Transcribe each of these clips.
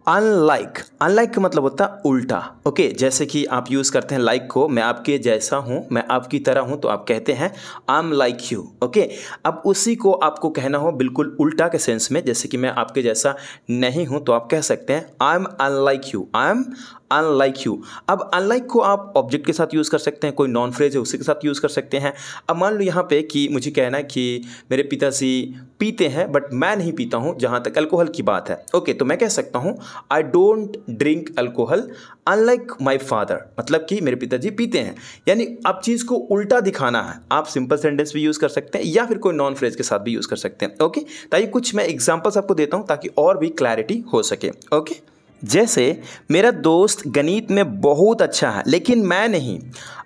Unlike, unlike का मतलब होता है उल्टा। ओके, जैसे कि आप यूज़ करते हैं लाइक को, मैं आपके जैसा हूँ, मैं आपकी तरह हूँ, तो आप कहते हैं I am like you. Okay, अब उसी को आपको कहना हो बिल्कुल उल्टा के सेंस में, जैसे कि मैं आपके जैसा नहीं हूँ, तो आप कह सकते हैं I am unlike you, I am unlike you. अब अनलाइक को आप ऑब्जेक्ट के साथ यूज़ कर सकते हैं, कोई नॉन फ्रेज है उसी के साथ यूज़ कर सकते हैं। अब मान लो यहाँ पे कि मुझे कहना है कि मेरे पिताजी पीते हैं बट मैं नहीं पीता हूँ, जहाँ तक अल्कोहल की बात है। ओके, तो मैं कह सकता हूँ I don't drink alcohol unlike my father, मतलब कि मेरे पिताजी पीते हैं। यानी अब चीज़ को उल्टा दिखाना है, आप सिंपल सेंटेंस भी यूज़ कर सकते हैं या फिर कोई नॉन फ्रेज के साथ भी यूज़ कर सकते हैं। ओके, ताकि कुछ मैं एग्जाम्पल्स आपको देता हूँ ताकि और भी क्लैरिटी हो सके। ओके, जैसे मेरा दोस्त गणित में बहुत अच्छा है लेकिन मैं नहीं।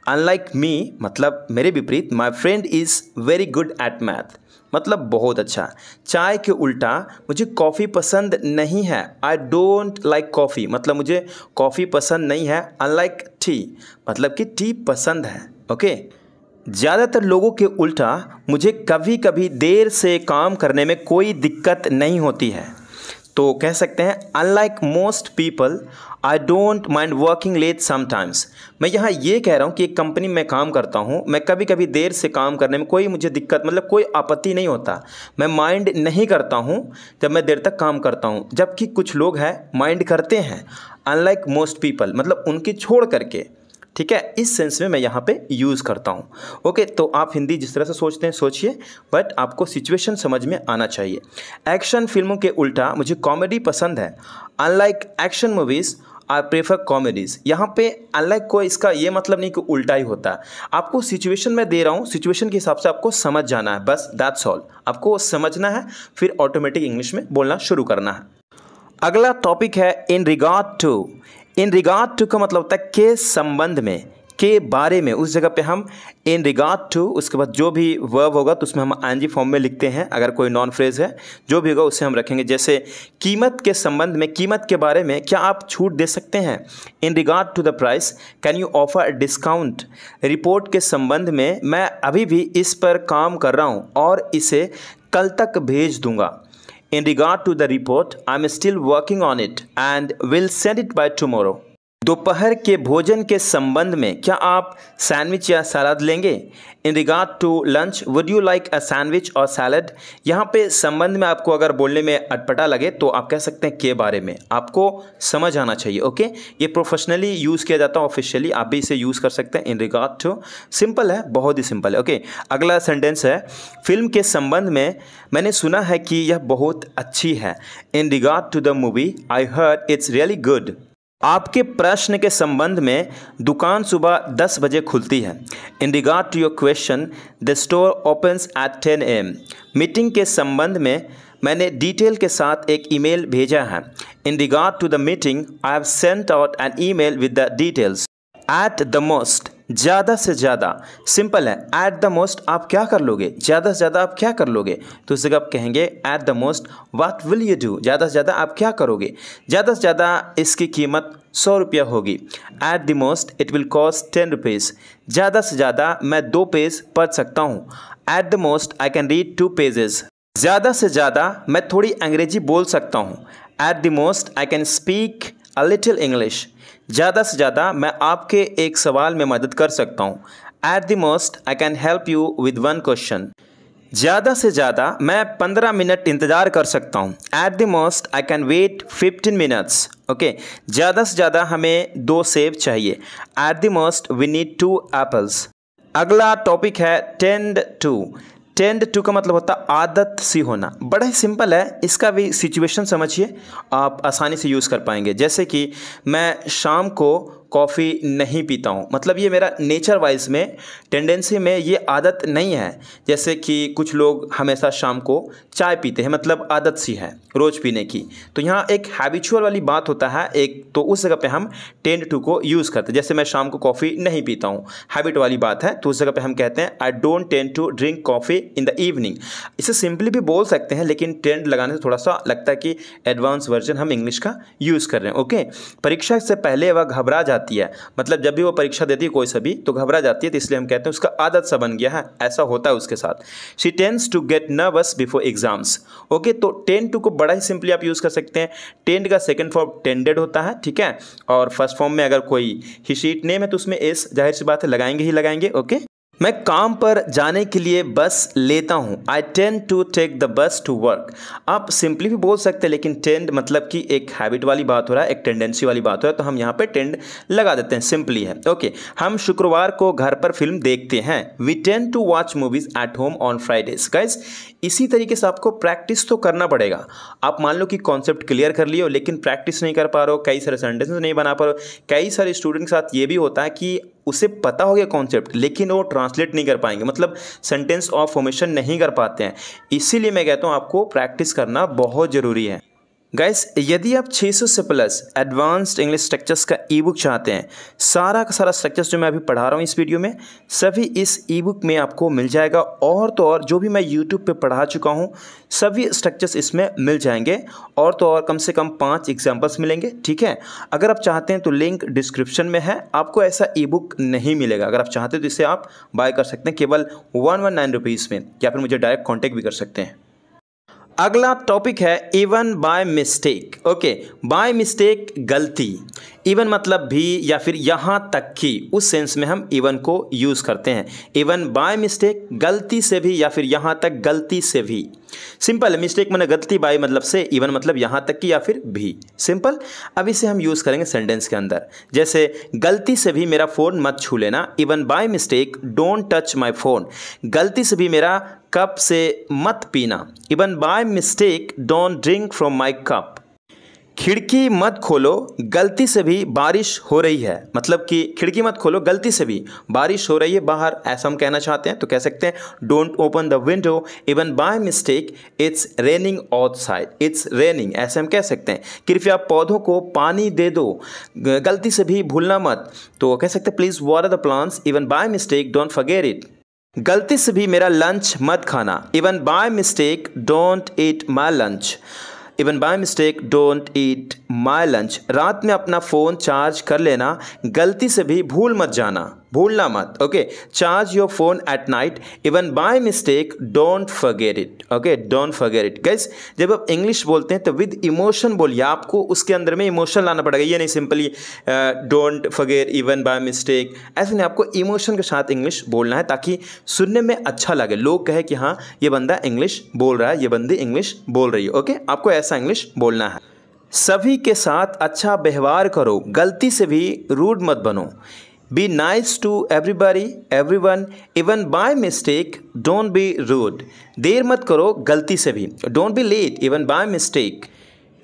अनलाइक मी मतलब मेरे विपरीत, my friend is very good at math, मतलब बहुत अच्छा। चाय के उल्टा मुझे कॉफ़ी पसंद नहीं है, आई डोंट लाइक कॉफ़ी, मतलब मुझे कॉफ़ी पसंद नहीं है। अनलाइक टी मतलब कि टी पसंद है। ओके, ज़्यादातर लोगों के उल्टा मुझे कभी कभी देर से काम करने में कोई दिक्कत नहीं होती है, तो कह सकते हैं unlike most people I don't mind working late sometimes. मैं यहाँ ये कह रहा हूँ कि एक कंपनी में काम करता हूँ, मैं कभी कभी देर से काम करने में कोई मुझे दिक्कत मतलब कोई आपत्ति नहीं होता, मैं माइंड नहीं करता हूँ जब मैं देर तक काम करता हूँ। जबकि कुछ लोग हैं माइंड करते हैं, अनलाइक मोस्ट पीपल मतलब उनकी छोड़ करके। ठीक है, इस सेंस में मैं यहाँ पे यूज़ करता हूँ। ओके, तो आप हिंदी जिस तरह से सोचते हैं सोचिए, बट आपको सिचुएशन समझ में आना चाहिए। एक्शन फिल्मों के उल्टा मुझे कॉमेडी पसंद है, unlike action movies I prefer comedies. यहाँ पे अनलाइक को इसका ये मतलब नहीं कि उल्टा ही होता है, आपको सिचुएशन में दे रहा हूँ, सिचुएशन के हिसाब से आपको समझ जाना है, बस दैट्स ऑल। आपको समझना है, फिर ऑटोमेटिक इंग्लिश में बोलना शुरू करना है। अगला टॉपिक है in regard to. In regard to का मतलब होता है के संबंध में, के बारे में। उस जगह पे हम इन रिगार्ड टू, उसके बाद जो भी वर्ब होगा तो उसमें हम आईएनजी फॉर्म में लिखते हैं। अगर कोई नॉन फ्रेज है जो भी होगा उसे हम रखेंगे। जैसे कीमत के संबंध में, कीमत के बारे में, क्या आप छूट दे सकते हैं। In regard to the price can you offer discount. Report के संबंध में, मैं अभी भी इस पर काम कर रहा हूँ और इसे कल तक भेज दूंगा। In regard to the report, I'm still working on it and will send it by tomorrow. दोपहर के भोजन के संबंध में, क्या आप सैंडविच या सलाद लेंगे। In regard to lunch, would you like a sandwich और सैलड। यहाँ पे संबंध में आपको अगर बोलने में अटपटा लगे तो आप कह सकते हैं के बारे में, आपको समझ आना चाहिए। ओके, ये प्रोफेशनली यूज़ किया जाता है, ऑफिशियली आप भी इसे यूज़ कर सकते हैं। इन रिगार्ड टू सिंपल है, बहुत ही सिंपल है। ओके, अगला सेंटेंस है फिल्म के संबंध में, मैंने सुना है कि यह बहुत अच्छी है। In regard to the movie, I heard it's really good. आपके प्रश्न के संबंध में, दुकान सुबह 10 बजे खुलती है। In regard to your question, the store opens at 10 AM। Meeting के संबंध में, मैंने डिटेल के साथ एक ईमेल भेजा है। In regard to the meeting, I have sent out an email with the details. At the most, ज़्यादा से ज़्यादा, सिंपल है। एट द मोस्ट आप क्या कर लोगे, ज़्यादा से ज़्यादा आप क्या कर लोगे, तो उस जगह आप कहेंगे eight the most what will you do. ज़्यादा से ज़्यादा आप क्या करोगे, ज़्यादा से ज़्यादा इसकी कीमत 100 रुपया होगी। Eight the most it will cost 10 rupees. ज़्यादा से ज़्यादा मैं 2 पेज पढ़ सकता हूँ। At the most I can read 2 pages. ज़्यादा से ज़्यादा मैं थोड़ी अंग्रेजी बोल सकता हूँ। At the most I can speak a little English. ज़्यादा से ज़्यादा मैं आपके एक सवाल में मदद कर सकता हूँ। At the most I can help you with 1 question. ज़्यादा से ज़्यादा मैं 15 मिनट इंतज़ार कर सकता हूँ। At the most I can wait 15 minutes. Okay, ज़्यादा से ज़्यादा हमें 2 सेब चाहिए। At the most we need 2 apples. अगला टॉपिक है टेंड टू। टेंड टू का मतलब होता है आदत सी होना। बड़ा ही सिंपल है, इसका भी सिचुएशन समझिए, आप आसानी से यूज़ कर पाएंगे। जैसे कि मैं शाम को कॉफ़ी नहीं पीता हूँ, मतलब ये मेरा नेचर वाइज में, टेंडेंसी में ये आदत नहीं है। जैसे कि कुछ लोग हमेशा शाम को चाय पीते हैं, मतलब आदत सी है रोज़ पीने की। तो यहाँ एक हैबिचुअल वाली बात होता है एक, तो उस जगह पे हम टेंड टू को यूज़ करते हैं। जैसे मैं शाम को कॉफ़ी नहीं पीता हूँ, हैबिट वाली बात है, तो उस जगह पे हम कहते हैं I don't tend to drink coffee in the evening. इसे सिंपली भी बोल सकते हैं, लेकिन टेंड लगाने से थोड़ा सा लगता है कि एडवांस वर्जन हम इंग्लिश का यूज़ कर रहे हैं। ओके, परीक्षा से पहले वह घबरा जाती है, मतलब जब भी वो परीक्षा देती है कोई सा भी तो घबरा जाती है, तो इसलिए हम कहते हैं उसका आदत सा बन गया है, ऐसा होता है उसके साथ। She tends to get nervous before exams. Okay, तो टेंड टू को बड़ा ही सिंपली आप यूज़ कर सकते हैं। टेंड का सेकंड फॉर्म टेंडेड होता है, ठीक है, और फर्स्ट फॉर्म में अगर कोई ही शीट नेम है तो उसमें एस जाहिर सी बात है लगाएंगे ही लगाएंगे। ओके, मैं काम पर जाने के लिए बस लेता हूँ। I tend to take the bus to work. आप सिंपली भी बोल सकते हैं, लेकिन टेंड मतलब कि एक हैबिट वाली बात हो रहा है, एक टेंडेंसी वाली बात हो रहा है, तो हम यहाँ पे टेंड लगा देते हैं, सिंपली है। ओके, हम शुक्रवार को घर पर फिल्म देखते हैं। We tend to watch movies at home on Fridays. Guys, इसी तरीके से आपको प्रैक्टिस तो करना पड़ेगा। आप मान लो कि कॉन्सेप्ट क्लियर कर लिए हो लेकिन प्रैक्टिस नहीं कर पा रहे हो, कई सारे सेंटेंसेस नहीं बना पा रहे हो। कई सारे स्टूडेंट के साथ ये भी होता है कि उसे पता हो गया कॉन्सेप्ट लेकिन वो ट्रांसलेट नहीं कर पाएंगे, मतलब सेंटेंस ऑफ फॉर्मेशन नहीं कर पाते हैं। इसीलिए मैं कहता हूँ आपको प्रैक्टिस करना बहुत ज़रूरी है। गाइस, यदि आप 600 से प्लस एडवांस्ड इंग्लिश स्ट्रक्चर्स का ई बुक चाहते हैं, सारा का सारा स्ट्रक्चर्स जो मैं अभी पढ़ा रहा हूँ इस वीडियो में, सभी इस ई बुक में आपको मिल जाएगा। और तो और जो भी मैं यूट्यूब पे पढ़ा चुका हूँ सभी स्ट्रक्चर्स इसमें मिल जाएंगे। और तो और कम से कम 5 एग्जाम्पल्स मिलेंगे, ठीक है। अगर आप चाहते हैं तो लिंक डिस्क्रिप्शन में है। आपको ऐसा ई बुक नहीं मिलेगा, अगर आप चाहते हैं तो इसे आप बाय कर सकते हैं केवल 119 रुपीज़ में, या फिर मुझे डायरेक्ट कॉन्टेक्ट भी कर सकते हैं। अगला टॉपिक है even by mistake. Okay, by mistake गलती, इवन मतलब भी या फिर यहाँ तक कि, उस सेंस में हम इवन को यूज़ करते हैं। इवन बाय मिस्टेक गलती से भी या फिर यहाँ तक गलती से भी। सिंपल है, मिस्टेक मतलब गलती, बाय मतलब से, इवन मतलब यहाँ तक कि या फिर भी। सिंपल। अब इसे हम यूज़ करेंगे सेंटेंस के अंदर, जैसे गलती से भी मेरा फ़ोन मत छू लेना। Even by mistake don't touch my phone. गलती से भी मेरा कप से मत पीना। Even by mistake don't drink from my cup. खिड़की मत खोलो, गलती से भी बारिश हो रही है। मतलब कि खिड़की मत खोलो, गलती से भी बारिश हो रही है बाहर, ऐसा हम कहना चाहते हैं तो कह सकते हैं don't open the window, even by mistake it's raining outside. It's raining ऐसे हम कह सकते हैं। कृपया पौधों को पानी दे दो, गलती से भी भूलना मत, तो कह सकते हैं please water the plants, even by mistake don't forget it. गलती से भी मेरा लंच मत खाना। Even by mistake don't eat my lunch. Even by mistake don't eat my lunch. रात में अपना फ़ोन चार्ज कर लेना, गलती से भी भूल मत जाना, भूलना मत। Okay, charge your phone at night, even by mistake don't forget it. Okay, don't forget it. Guys, जब आप इंग्लिश बोलते हैं तो विद इमोशन बोलिए, आपको उसके अंदर में इमोशन लाना पड़ेगा। ये नहीं simply don't forget even by mistake, ऐसे नहीं, आपको इमोशन के साथ इंग्लिश बोलना है ताकि सुनने में अच्छा लगे, लोग कहे कि हाँ ये बंदा इंग्लिश बोल रहा है, ये बंदी इंग्लिश बोल रही है। ओके, आपको ऐसा इंग्लिश बोलना है। सभी के साथ अच्छा व्यवहार करो, गलती से भी रूड मत बनो। Be nice to everybody, everyone, even by mistake, don't be rude. देर मत करो गलती से भी। Don't be late, even by mistake.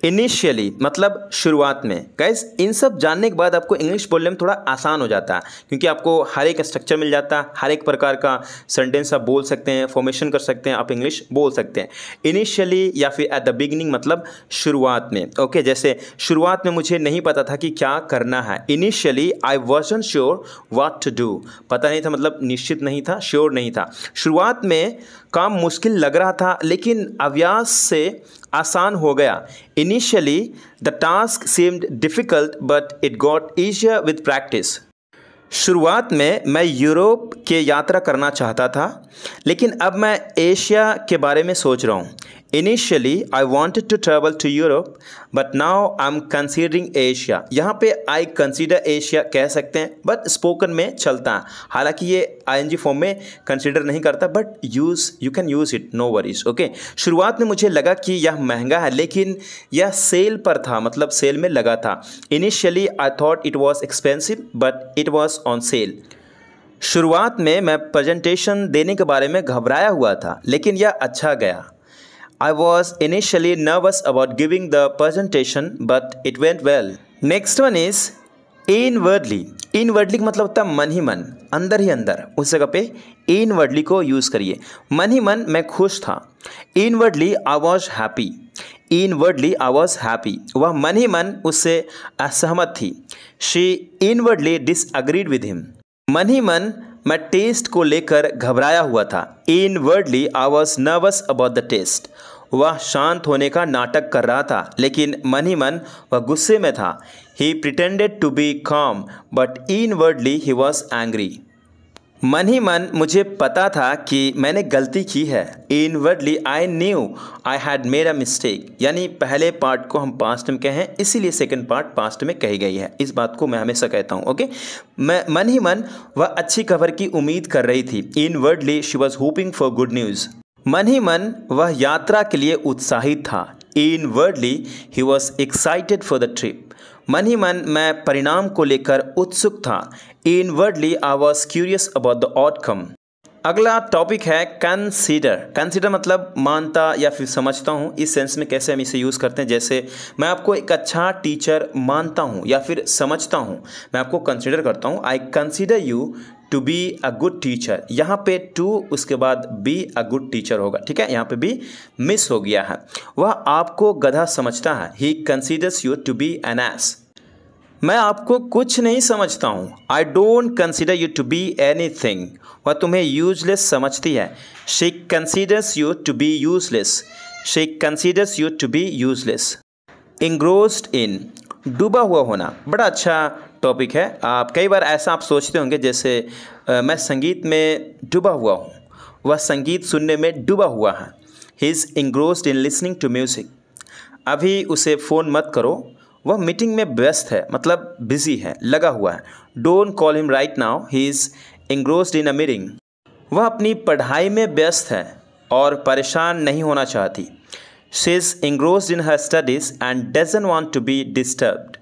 Initially मतलब शुरुआत में। गाइस, इन सब जानने के बाद आपको इंग्लिश बोलने में थोड़ा आसान हो जाता है, क्योंकि आपको हर एक स्ट्रक्चर मिल जाता है, हर एक प्रकार का सेंटेंस आप बोल सकते हैं, फॉर्मेशन कर सकते हैं, आप इंग्लिश बोल सकते हैं। इनिशियली या फिर एट द बिगिनिंग मतलब शुरुआत में। ओके, जैसे शुरुआत में मुझे नहीं पता था कि क्या करना है। Initially I wasn't sure what to do. पता नहीं था मतलब निश्चित नहीं था, श्योर नहीं था। शुरुआत में काम मुश्किल लग रहा था लेकिन अभ्यास से आसान हो गया। Initially the task seemed difficult but it got easier with practice. शुरुआत में मैं यूरोप के यात्रा करना चाहता था लेकिन अब मैं एशिया के बारे में सोच रहा हूँ। Initially I wanted to travel to Europe but now I am considering Asia. यहाँ पे आई कंसिडर एशिया कह सकते हैं बट स्पोकन में चलता है, हालांकि ये आईएनजी फॉर्म में कंसिडर नहीं करता, but you can use it, no worries. Okay, शुरुआत में मुझे लगा कि यह महंगा है लेकिन यह सेल पर था, मतलब सेल में लगा था। Initially I thought it was expensive but it was on sale. शुरुआत में मैं प्रेजेंटेशन देने के बारे में घबराया हुआ था लेकिन यह अच्छा गया। I was initially nervous about giving the presentation, but it went well. Next one is inwardly. Inwardly का मतलब होता है मन ही मन, अंदर ही अंदर। उस जगह पे inwardly को यूज़ करिए। मन ही मन मैं खुश था। Inwardly I was happy. Inwardly I was happy. वह मन ही मन उससे असहमत थी। She inwardly disagreed with him. मन ही मन मैं टेस्ट को लेकर घबराया हुआ था। Inwardly I was nervous about the test. वह शांत होने का नाटक कर रहा था, लेकिन मन ही मन वह गुस्से में था। He pretended to be calm, but inwardly he was angry. मन ही मन मुझे पता था कि मैंने गलती की है। Inwardly I knew I had made a mistake. यानी पहले पार्ट को हम पास्ट में कहें, इसीलिए सेकंड पार्ट पास्ट में कही गई है। इस बात को मैं हमेशा कहता हूँ। ओके, मैं मन ही मन वह अच्छी खबर की उम्मीद कर रही थी। Inwardly she was hoping for good news. मन ही मन वह यात्रा के लिए उत्साहित था। Inwardly he was excited for the trip. मन ही मन मैं परिणाम को लेकर उत्सुक था। Inwardly I was curious about the outcome. अगला टॉपिक है कंसीडर। कंसीडर मतलब मानता या फिर समझता हूँ। इस सेंस में कैसे हम इसे यूज़ करते हैं, जैसे मैं आपको एक अच्छा टीचर मानता हूँ या फिर समझता हूँ, मैं आपको कंसीडर करता हूँ। I consider you to be a good teacher. यहाँ पे टू उसके बाद बी अ गुड टीचर होगा, ठीक है, यहाँ पे भी मिस हो गया है। वह आपको गधा समझता है। He considers you to be an ass. मैं आपको कुछ नहीं समझता हूँ। I don't consider you to be anything. वह तुम्हें यूजलेस समझती है। She considers you to be useless. She considers you to be useless. Engrossed in, डूबा हुआ होना, बड़ा अच्छा टॉपिक है। आप कई बार ऐसा आप सोचते होंगे जैसे मैं संगीत में डूबा हुआ हूँ, वह संगीत सुनने में डूबा हुआ है। He is engrossed in listening to music. अभी उसे फ़ोन मत करो, वह मीटिंग में व्यस्त है, मतलब बिजी है, लगा हुआ है। Don't call him right now, he is engrossed in a meeting. वह अपनी पढ़ाई में व्यस्त है और परेशान नहीं होना चाहती। She is engrossed in her studies and doesn't want to be disturbed.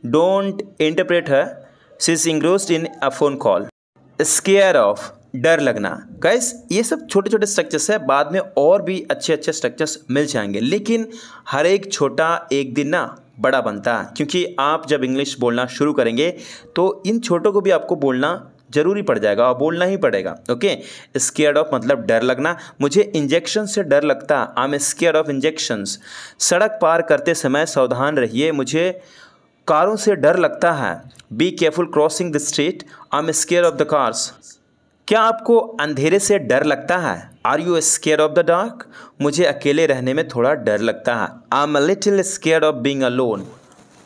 Don't interrupt her, she is engrossed in a phone call. Scare of, डर लगना। गाइस, ये सब छोटे छोटे स्ट्रक्चर्स है, बाद में और भी अच्छे अच्छे स्ट्रक्चर्स मिल जाएंगे, लेकिन हर एक छोटा एक दिन ना बड़ा बनता है, क्योंकि आप जब इंग्लिश बोलना शुरू करेंगे तो इन छोटों को भी आपको बोलना ज़रूरी पड़ जाएगा और बोलना ही पड़ेगा। ओके, स्केयर्ड ऑफ मतलब डर लगना। मुझे इंजेक्शन से डर लगता, आई एम स्केयर्ड ऑफ इंजेक्शंस। सड़क पार करते समय सावधान रहिए, मुझे कारों से डर लगता है। Be careful crossing the street, I am scared of the cars. क्या आपको अंधेरे से डर लगता है? Are you scared of the dark? मुझे अकेले रहने में थोड़ा डर लगता है। I am a little scared of being alone.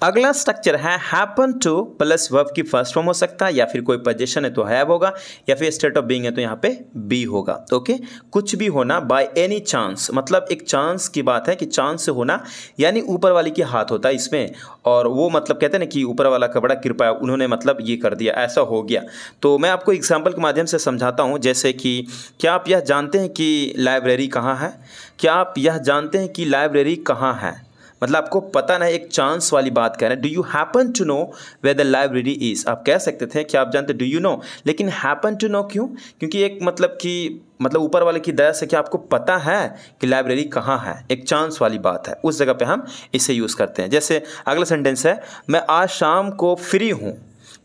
अगला स्ट्रक्चर है हैपन टू प्लस वर्ब की फर्स्ट फॉर्म हो सकता है, या फिर कोई पोजीशन है तो हैव होगा, या फिर स्टेट ऑफ बीइंग है तो यहाँ पे बी होगा। ओके, कुछ भी होना बाय एनी चांस, मतलब एक चांस की बात है कि चांस से होना, यानी ऊपर वाले की हाथ होता है इसमें, और वो मतलब कहते हैं ना कि ऊपर वाला का बड़ा कृपा, उन्होंने मतलब ये कर दिया, ऐसा हो गया। तो मैं आपको एग्जाम्पल के माध्यम से समझाता हूँ, जैसे कि क्या आप यह जानते हैं कि लाइब्रेरी कहाँ है? क्या आप यह जानते हैं कि लाइब्रेरी कहाँ है? मतलब आपको पता नहीं, एक चांस वाली बात कह रहे हैं। Do you happen to know where the library is? आप कह सकते थे कि आप जानते डू यू नो, लेकिन हैपन टू नो क्यों? क्योंकि एक मतलब ऊपर वाले की दया से क्या आपको पता है कि लाइब्रेरी कहाँ है, एक चांस वाली बात है, उस जगह पे हम इसे यूज़ करते हैं। जैसे अगला सेंटेंस है, मैं आज शाम को फ्री हूँ।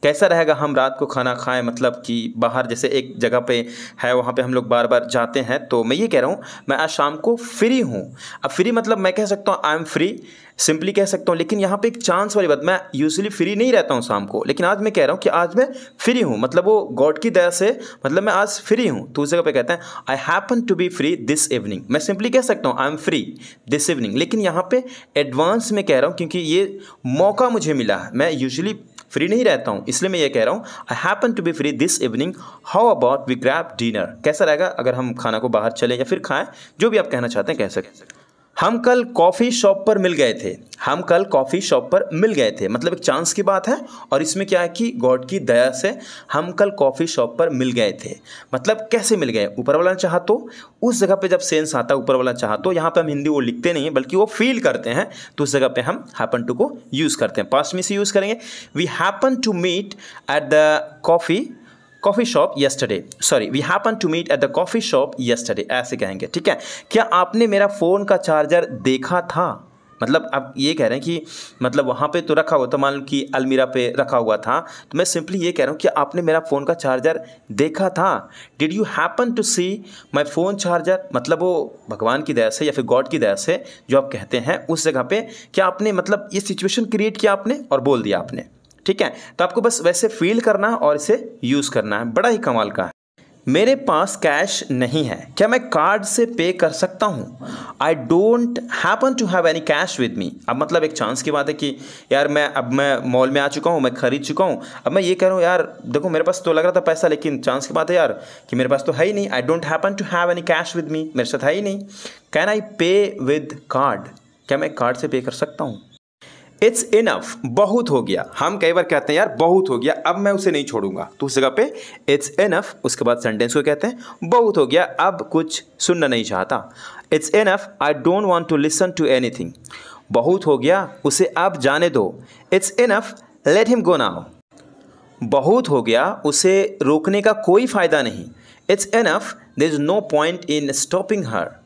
कैसा रहेगा हम रात को खाना खाएं, मतलब कि बाहर जैसे एक जगह पे है, वहाँ पे हम लोग बार बार जाते हैं, तो मैं ये कह रहा हूँ मैं आज शाम को फ्री हूँ। अब फ्री मतलब मैं कह सकता हूँ आई एम फ्री, सिंपली कह सकता हूँ, लेकिन यहाँ पे एक चांस वाली बात, मैं यूजुअली फ्री नहीं रहता हूँ शाम को, लेकिन आज मैं कह रहा हूँ कि आज मैं फ्री हूँ, मतलब वो गॉड की दया से, मतलब मैं आज फ्री हूँ। तो उस जगह पे कहते हैं I happen to be free this evening. मैं सिंपली कह सकता हूँ I am free this evening, लेकिन यहाँ पे एडवांस में कह रहा हूँ क्योंकि ये मौका मुझे मिला है। मैं यूजुअली फ्री नहीं रहता हूँ, इसलिए मैं ये कह रहा हूँ I happen to be free this evening, how about we grab dinner? कैसा रहेगा अगर हम खाना को बाहर चलें या फिर खाएं, जो भी आप कहना चाहते हैं कह सकते। हम कल कॉफ़ी शॉप पर मिल गए थे। हम कल कॉफ़ी शॉप पर मिल गए थे, मतलब एक चांस की बात है, और इसमें क्या है कि गॉड की दया से हम कल कॉफ़ी शॉप पर मिल गए थे। मतलब कैसे मिल गए? ऊपर वाला चाहा तो, उस जगह पे जब सेंस आता है ऊपर वाला चाहा तो, यहाँ पे हम हिंदी वो लिखते नहीं हैं बल्कि वो फील करते हैं, तो उस जगह पे हम हैपन टू को यूज़ करते हैं। पास्ट में से यूज़ करेंगे, we happen to meet at the coffee shop yesterday, sorry we happen to meet at the coffee shop yesterday, ऐसे कहेंगे। ठीक है, क्या आपने मेरा फ़ोन का चार्जर देखा था? मतलब आप ये कह रहे हैं कि मतलब वहाँ पे तो रखा हुआ था, मान लो कि अलमीरा पे रखा हुआ था, तो मैं सिंपली ये कह रहा हूँ कि आपने मेरा फ़ोन का चार्जर देखा था। Did you happen to see my phone charger? मतलब वो भगवान की दया से या फिर गॉड की दया से जो आप कहते हैं, उस जगह पे क्या आपने मतलब ये सिचुएशन क्रिएट किया आपने और बोल दिया आपने। ठीक है, तो आपको बस वैसे फील करना और इसे यूज़ करना है, बड़ा ही कमाल का है। मेरे पास कैश नहीं है, क्या मैं कार्ड से पे कर सकता हूँ? I don't happen to have any cash with me. अब मतलब एक चांस की बात है कि यार मैं मॉल में आ चुका हूँ, मैं खरीद चुका हूँ, अब मैं ये कह रहा हूँ यार देखो मेरे पास तो लग रहा था पैसा, लेकिन चांस की बात है यार कि मेरे पास तो है ही नहीं। I don't happen to have any cash with me, मेरे साथ है ही नहीं। कैन आई पे विद कार्ड, क्या मैं कार्ड से पे कर सकता हूँ? इट्स इनफ, बहुत हो गया। हम कई बार कहते हैं यार बहुत हो गया, अब मैं उसे नहीं छोड़ूंगा, तो उस जगह पे इट्स इनफ, उसके बाद सेंटेंस को कहते हैं बहुत हो गया, अब कुछ सुनना नहीं चाहता। It's enough, I don't want to listen to anything. बहुत हो गया, उसे अब जाने दो। It's enough, let him go now. बहुत हो गया, उसे रोकने का कोई फ़ायदा नहीं। It's enough, there is no point in stopping her.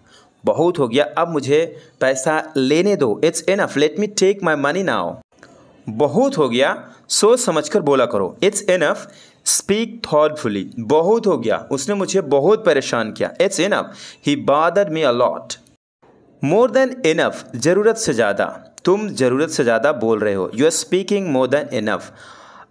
बहुत हो गया, अब मुझे पैसा लेने दो। It's enough, let me take my money now. बहुत हो गया, सोच समझकर बोला करो। It's enough, speak thoughtfully. बहुत हो गया, उसने मुझे बहुत परेशान किया। It's enough, he bothered me a lot. More than enough, ज़रूरत से ज़्यादा। तुम ज़रूरत से ज़्यादा बोल रहे हो। You are speaking more than enough.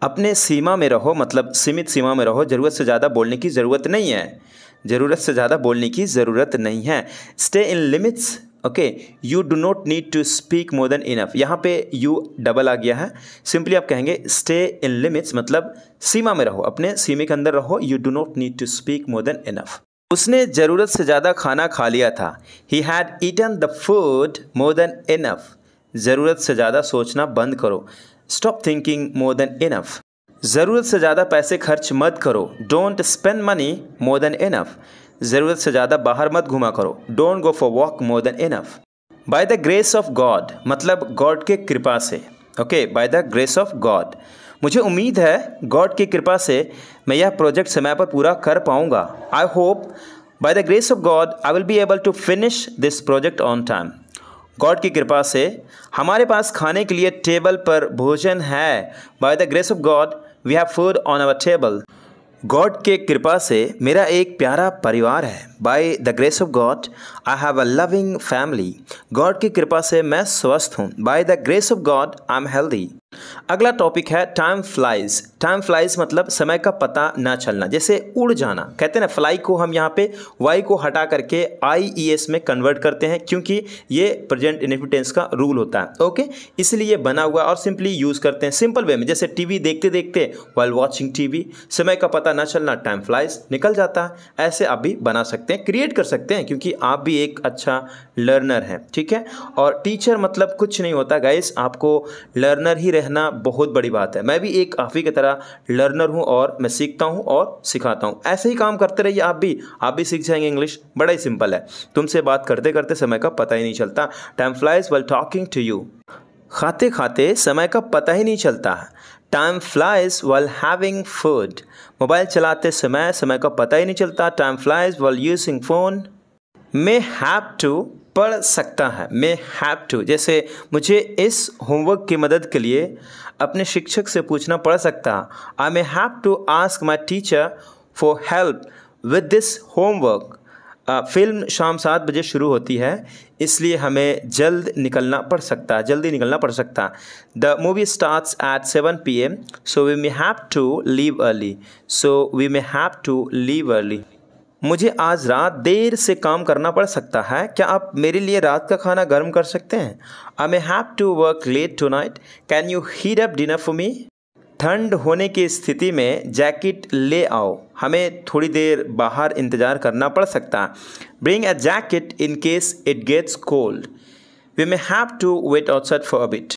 अपने सीमा में रहो, मतलब सीमित सीमा में रहो, ज़रूरत से ज़्यादा बोलने की ज़रूरत नहीं है। ज़रूरत से ज़्यादा बोलने की ज़रूरत नहीं है। Stay in limits, okay. You do not need to speak more than enough. यहाँ पे यू डबल आ गया है। सिंपली आप कहेंगे स्टे इन लिमिट्स, मतलब सीमा में रहो, अपने सीमे के अंदर रहो। You do not need to speak more than enough. उसने ज़रूरत से ज़्यादा खाना खा लिया था। He had eaten the food more than enough. ज़रूरत से ज़्यादा सोचना बंद करो। Stop thinking more than enough. ज़रूरत से ज़्यादा पैसे खर्च मत करो। Don't spend money more than enough. ज़रूरत से ज़्यादा बाहर मत घुमा करो। Don't go for walk more than enough. By the grace of God, मतलब गॉड के कृपा से, okay. Bye the grace of God, मुझे उम्मीद है गॉड की कृपा से मैं यह प्रोजेक्ट समय पर पूरा कर पाऊंगा। I hope by the grace of God I will be able to finish this project on time. God की कृपा से हमारे पास खाने के लिए टेबल पर भोजन है। By the grace of God we have food on our table. God के कृपा से मेरा एक प्यारा परिवार है। By the grace of God I have a loving family. God की कृपा से मैं स्वस्थ हूँ। By the grace of God I am healthy. अगला टॉपिक है टाइम फ्लाइज। टाइम फ्लाइज मतलब समय का पता ना चलना, जैसे उड़ जाना। कहते हैं ना, फ्लाई को हम यहाँ पे वाई को हटा करके IES में कन्वर्ट करते हैं, क्योंकि ये प्रेजेंट इंडेफिनिट टेंस का रूल होता है, ओके। इसलिए ये बना हुआ और सिंपली यूज़ करते हैं सिंपल वे में, जैसे टीवी देखते देखते वाइल वॉचिंग टीवी, समय का पता ना चलना, टाइम फ्लाइज, निकल जाता है। ऐसे आप भी बना सकते हैं, क्रिएट कर सकते हैं, क्योंकि आप भी एक अच्छा लर्नर हैं, ठीक है। और टीचर मतलब कुछ नहीं होता गाइस, आपको लर्नर ही रहना बहुत बड़ी बात है। मैं भी एक आप ही की तरह लर्नर हूं और मैं सीखता हूं और सिखाता हूं। ऐसे ही काम करते रहिए, आप भी सीख जाएंगे इंग्लिश। बड़ा ही सिंपल है, तुमसे बात करते करते समय का पता ही नहीं चलता। Time flies while talking to you. खाते खाते समय का पता ही नहीं चलता। Time flies while having food. Mobile चलाते समय समय का पता ही नहीं चलता। Time flies while using phone. May have to, पढ़ सकता है। मे हैव टू, जैसे मुझे इस होमवर्क की मदद के लिए अपने शिक्षक से पूछना पड़ सकता। I may have to ask my teacher for help with this homework. Film शाम 7 बजे शुरू होती है, इसलिए हमें जल्दी निकलना पड़ सकता। The movie starts at 7 PM, so we may have to leave early. मुझे आज रात देर से काम करना पड़ सकता है, क्या आप मेरे लिए रात का खाना गर्म कर सकते हैं? I may have to work late tonight, can you heat up dinner for me? ठंड होने की स्थिति में जैकेट ले आओ, हमें थोड़ी देर बाहर इंतज़ार करना पड़ सकता है। Bring a jacket in case it gets cold. We may have to wait outside for a bit.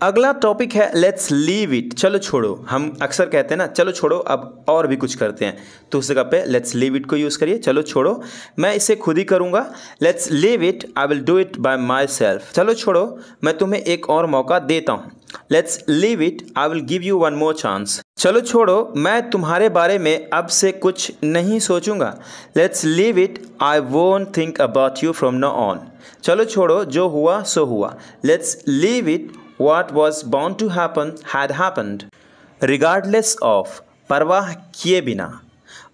अगला टॉपिक है लेट्स लीव इट, चलो छोड़ो। हम अक्सर कहते हैं ना चलो छोड़ो, अब और भी कुछ करते हैं, तो उस जगह पे लेट्स लीव इट को यूज़ करिए। चलो छोड़ो, मैं इसे खुद ही करूँगा। Let's leave it, I will do it by my self. चलो छोड़ो, मैं तुम्हें एक और मौका देता हूँ। Let's leave it, I will give you one more chance. चलो छोड़ो, मैं तुम्हारे बारे में अब से कुछ नहीं सोचूंगा। Let's leave it, I won't think about you from now on. चलो छोड़ो, जो हुआ सो हुआ। Let's leave it, what was bound to happen had happened. Regardless of, परवाह किए बिना।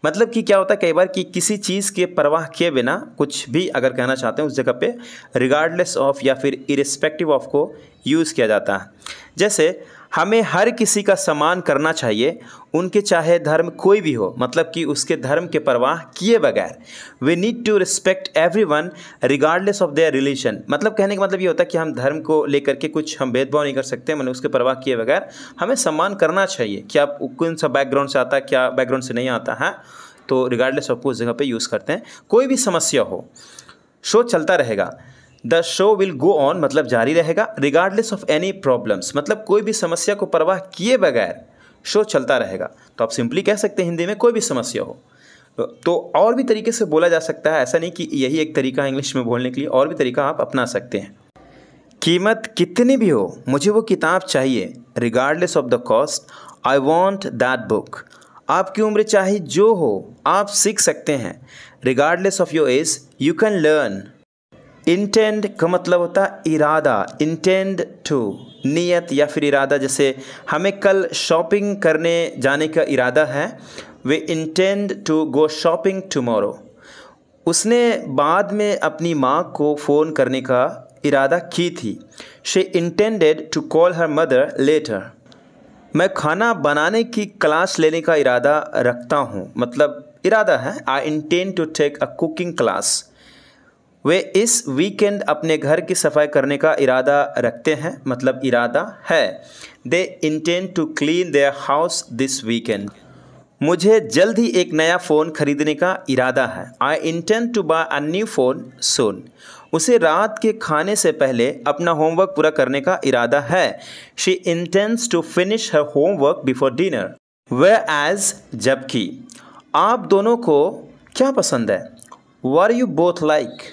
मतलब कि क्या होता है कई बार कि किसी चीज़ के परवाह किए बिना कुछ भी अगर कहना चाहते हैं, उस जगह पे रिगार्डलेस ऑफ या फिर इरिस्पेक्टिव ऑफ को यूज़ किया जाता है। जैसे हमें हर किसी का सम्मान करना चाहिए, उनके चाहे धर्म कोई भी हो, मतलब कि उसके धर्म के परवाह किए बगैर। We need to respect everyone regardless of their religion. मतलब कहने का मतलब ये होता है कि हम धर्म को लेकर के कुछ हम भेदभाव नहीं कर सकते, मतलब उसके परवाह किए बगैर हमें सम्मान करना चाहिए कि आप कौन सा बैकग्राउंड से आता है, क्या बैकग्राउंड से नहीं आता है, तो रिगार्डलेस ऑफ को उस जगह पे यूज़ करते हैं। कोई भी समस्या हो, शो चलता रहेगा। The show will go on मतलब जारी रहेगा। रिगार्डलेस ऑफ एनी प्रॉब्लम्स मतलब कोई भी समस्या को परवाह किए बगैर शो चलता रहेगा। तो आप सिंपली कह सकते हैं हिंदी में कोई भी समस्या हो। तो और भी तरीके से बोला जा सकता है, ऐसा नहीं कि यही एक तरीका है इंग्लिश में बोलने के लिए, और भी तरीका आप अपना सकते हैं। कीमत कितनी भी हो, मुझे वो किताब चाहिए। Regardless of the cost I want that book. आपकी उम्र चाहे जो हो, आप सीख सकते हैं। Regardless of your age you can learn. Intend का मतलब होता है इरादा, इंटेंड टू, नियत या फिर इरादा। जैसे हमें कल शॉपिंग करने जाने का इरादा है, we intend to go shopping tomorrow. उसने बाद में अपनी माँ को फ़ोन करने का इरादा की थी। She intended to call her mother later. मैं खाना बनाने की क्लास लेने का इरादा रखता हूँ, मतलब इरादा है, I intend to take a cooking class. वे इस वीकेंड अपने घर की सफाई करने का इरादा रखते हैं, मतलब इरादा है। They intend to clean their house this weekend. मुझे जल्द ही एक नया फ़ोन खरीदने का इरादा है। I intend to buy a new phone soon. उसे रात के खाने से पहले अपना होमवर्क पूरा करने का इरादा है। She intends to finish her homework before dinner. Whereas जबकि। आप दोनों को क्या पसंद है? Were you both like.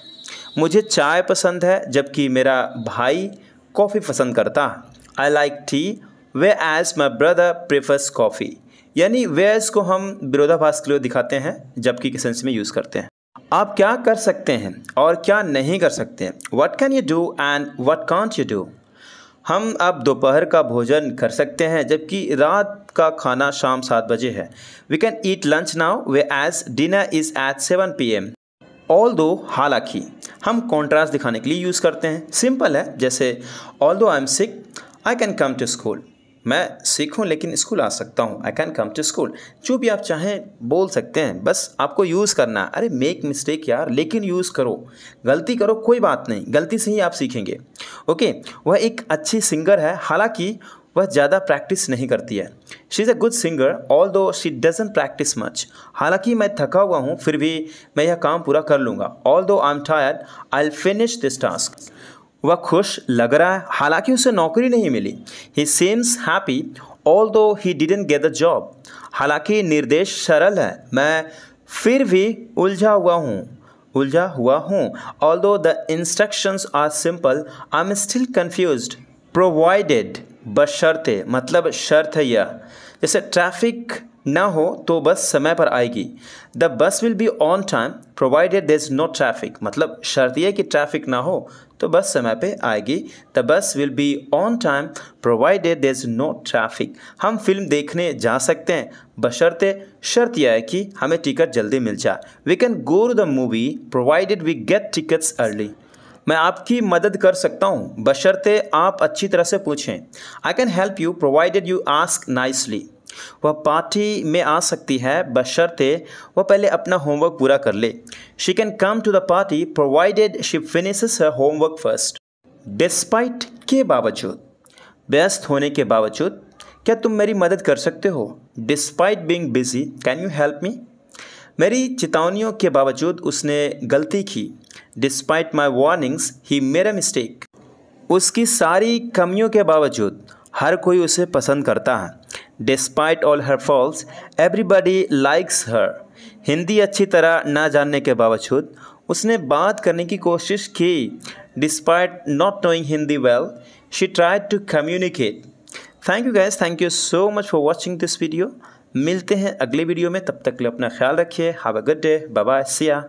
मुझे चाय पसंद है जबकि मेरा भाई कॉफ़ी पसंद करता है। I like tea whereas my brother prefers coffee. यानी वेज को हम विरोधाभास के लिए दिखाते हैं, जबकि के सेंस में यूज़ करते हैं। आप क्या कर सकते हैं और क्या नहीं कर सकते हैं? What can you do and what can't you do. हम अब दोपहर का भोजन कर सकते हैं जबकि रात का खाना शाम 7 बजे है। We can eat lunch now whereas dinner is at 7 PM। Although हालांकि हम कॉन्ट्रास्ट दिखाने के लिए यूज़ करते हैं। सिंपल है, जैसे although I am sick I can come to school. मैं सिक हूँ लेकिन स्कूल आ सकता हूँ, I can come to school. जो भी आप चाहें बोल सकते हैं, बस आपको यूज़ करना है। अरे मेक मिस्टेक यार, लेकिन यूज़ करो। गलती करो कोई बात नहीं, गलती से ही आप सीखेंगे। ओके, वह एक अच्छी सिंगर है, हालांकि वह ज़्यादा प्रैक्टिस नहीं करती है। She is a good singer although she doesn't practice much. हालांकि मैं थका हुआ हूँ, फिर भी मैं यह काम पूरा कर लूँगा। Although I am tired I will finish this task. वह खुश लग रहा है, हालांकि उसे नौकरी नहीं मिली। He seems happy although he didn't get the job. हालांकि निर्देश सरल है, मैं फिर भी उलझा हुआ हूँ। Although the instructions are simple I am still confused. Provided बशर्ते मतलब शर्त है यह। जैसे ट्रैफिक ना हो तो बस समय पर आएगी। The bus will be on time provided there is no traffic. मतलब शर्त यह कि ट्रैफिक ना हो तो बस समय पे आएगी। The bus will be on time provided there is no traffic. हम फिल्म देखने जा सकते हैं बशर्ते शर्त यह है कि हमें टिकट जल्दी मिल जाए। We can go to the movie provided we get tickets early. मैं आपकी मदद कर सकता हूँ बशर्ते आप अच्छी तरह से पूछें। I can help you provided you ask nicely. वह पार्टी में आ सकती है बशर्ते वह पहले अपना होमवर्क पूरा कर ले। She can come to the party provided she finishes her homework first. Despite के बावजूद, व्यस्त होने के बावजूद, क्या तुम मेरी मदद कर सकते हो? Despite being busy can you help me. मेरी चेतावनियों के बावजूद उसने गलती की। Despite my warnings he made a mistake. उसकी सारी कमियों के बावजूद हर कोई उसे पसंद करता है। डिस्पाइट ऑल हर फॉल्स एवरीबडी लाइक्स हर। हिंदी अच्छी तरह ना जानने के बावजूद उसने बात करने की कोशिश की। Despite not knowing Hindi well she tried to communicate. Thank you guys, thank you so much for watching this video. मिलते हैं अगले वीडियो में, तब तक के लिए अपना ख्याल रखिए। Have a good day, bye bye, see या।